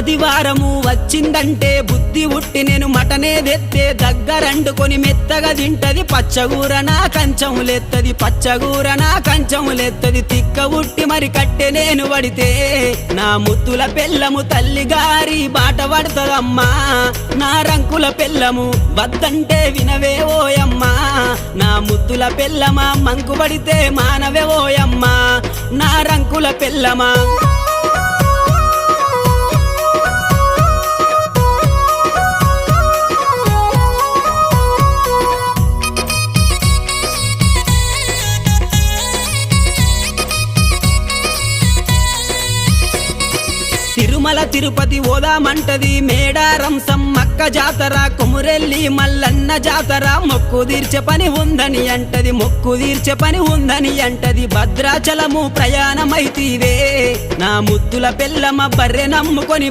ఆదివారము వచ్చిందంటే బుద్ధి ఉట్టి నేను మటనే తెత్తే దగ్గరండుకొని మెత్తగా తింటది పచ్చగూర నా కంచములెత్తది పచ్చగూర నా కంచములెత్తది తిక్క ఉట్టి మరి కట్టె నేను పడితే నా ముత్తుల పెళ్ళము తల్లి గారి బాట పడుతుందమ్మా నా రంకుల పెళ్ళము వద్దంటే వినవే ఓయమ్మా నా ముద్దుల పెళ్ళమా మంకు పడితే మానవే ఓయమ్మా నా రంకుల పెళ్ళమా తిరుమల తిరుపతి ఓదామంటది మేడారం సమ్మక్క జాతర కొమురెల్లి మల్లన్న జాతర మొక్కు తీర్చే పని ఉందని అంటది మొక్కు తీర్చే పని ఉందని అంటది భద్రాచలము ప్రయాణమైతీవే నా ముద్దుల పెళ్ళమ బర్రె నమ్ముకొని